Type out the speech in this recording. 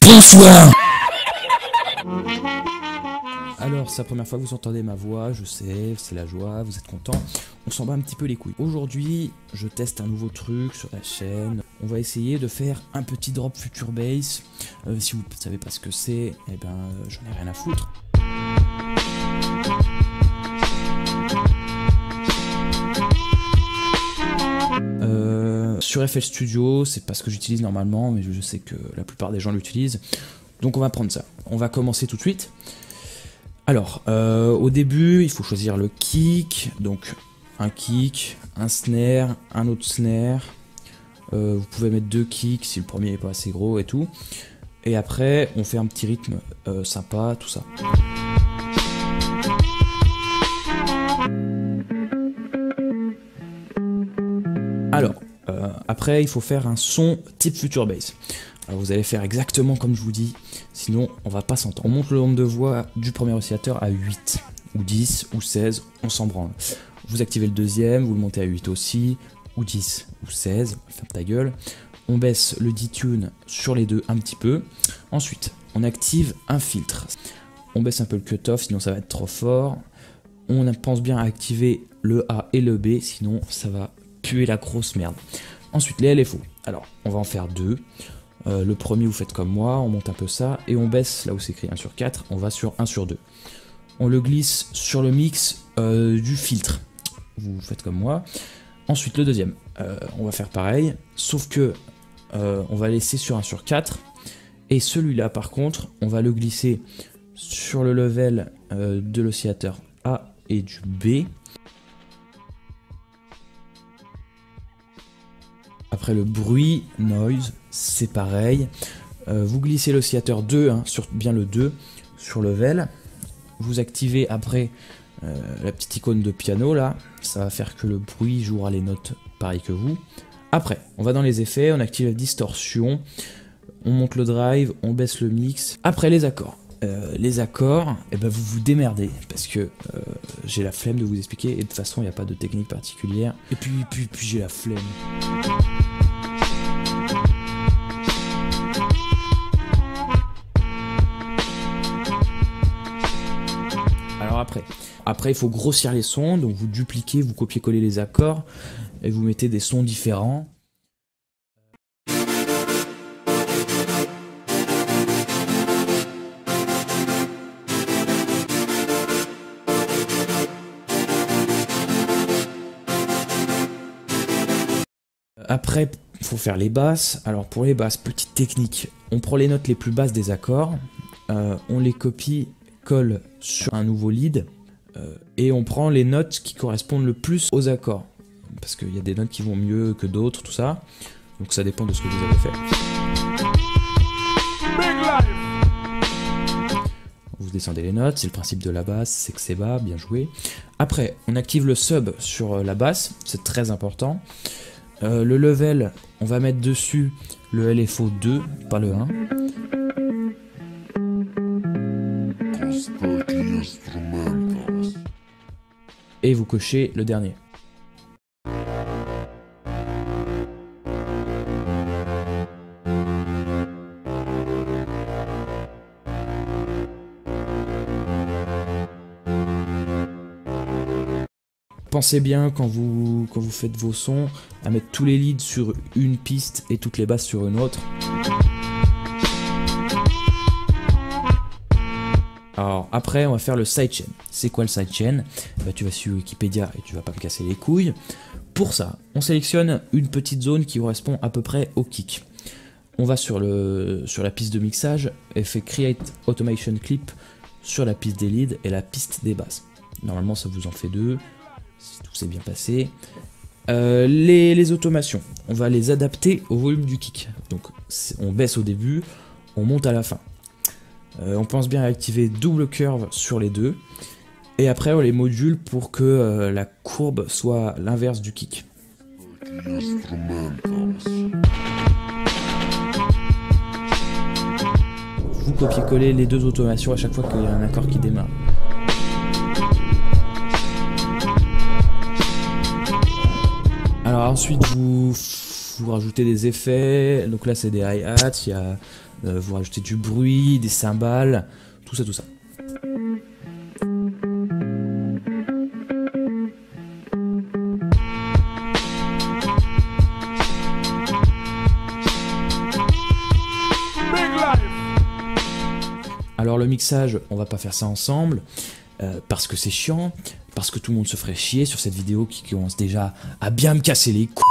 Bonsoir. Alors, c'est la première fois que vous entendez ma voix, je sais, c'est la joie, vous êtes contents. On s'en bat un petit peu les couilles. Aujourd'hui, je teste un nouveau truc sur la chaîne. On va essayer de faire un petit drop Future Bass. Si vous ne savez pas ce que c'est, eh ben, j'en ai rien à foutre. Sur FL Studio, c'est pas ce que j'utilise normalement, mais je sais que la plupart des gens l'utilisent. Donc on va prendre ça. On va commencer tout de suite. Alors, au début, il faut choisir le kick. Donc, un kick, un snare, un autre snare. Vous pouvez mettre deux kicks si le premier n'est pas assez gros et tout. Et après, on fait un petit rythme sympa, tout ça. Alors, après, il faut faire un son type Future Bass. Alors vous allez faire exactement comme je vous dis, sinon on va pas s'entendre. On monte le nombre de voix du premier oscillateur à 8, ou 10, ou 16, on s'en branle. Vous activez le deuxième, vous le montez à 8 aussi, ou 10, ou 16, ferme ta gueule. On baisse le detune sur les deux un petit peu. Ensuite, on active un filtre. On baisse un peu le cutoff, sinon ça va être trop fort. On pense bien à activer le A et le B, sinon ça va puer la grosse merde. Ensuite, les LFO. Alors, on va en faire deux. Le premier, vous faites comme moi, on monte un peu ça, et on baisse, là où c'est écrit 1 sur 4, on va sur 1 sur 2. On le glisse sur le mix du filtre. Vous faites comme moi. Ensuite, le deuxième, on va faire pareil, sauf que on va laisser sur 1 sur 4. Et celui-là, par contre, on va le glisser sur le level de l'oscillateur A et du B. Après le bruit, noise, c'est pareil. Vous glissez l'oscillateur 2, hein, sur bien le 2, sur level. Vous activez après la petite icône de piano là. Ça va faire que le bruit jouera les notes pareil que vous. Après, on va dans les effets, on active la distorsion. On monte le drive, on baisse le mix. Après les accords. Les accords, eh ben vous vous démerdez parce que j'ai la flemme de vous expliquer et de toute façon il n'y a pas de technique particulière. Et puis j'ai la flemme. Alors après il faut grossir les sons, donc vous dupliquez, vous copiez-collez les accords et vous mettez des sons différents. Après, il faut faire les basses. Alors pour les basses, petite technique, on prend les notes les plus basses des accords, on les copie, colle sur un nouveau lead, et on prend les notes qui correspondent le plus aux accords. Parce qu'il y a des notes qui vont mieux que d'autres, tout ça. Donc ça dépend de ce que vous avez fait. Vous descendez les notes, c'est le principe de la basse, c'est que c'est bas, bien joué. Après, on active le sub sur la basse, c'est très important. Le level, on va mettre dessus le LFO 2, pas le 1. Et vous cochez le dernier. Pensez bien quand vous faites vos sons à mettre tous les leads sur une piste et toutes les basses sur une autre. Alors après on va faire le sidechain. C'est quoi le sidechain? Bah, tu vas sur Wikipédia et tu vas pas me casser les couilles. Pour ça, on sélectionne une petite zone qui correspond à peu près au kick. On va sur la piste de mixage et fait Create Automation Clip sur la piste des leads et la piste des basses. Normalement ça vous en fait deux. Si tout s'est bien passé. Les automations, on va les adapter au volume du kick. Donc on baisse au début, on monte à la fin. On pense bien à activer double curve sur les deux. Et après on les module pour que la courbe soit l'inverse du kick. Vous copiez-collez les deux automations à chaque fois qu'il y a un accord qui démarre. Alors ensuite vous vous rajoutez des effets, donc là c'est des hi-hats, il y a, vous rajoutez du bruit, des cymbales, tout ça, tout ça. Alors le mixage, on va pas faire ça ensemble, parce que c'est chiant, parce que tout le monde se ferait chier sur cette vidéo qui commence déjà à bien me casser les couilles.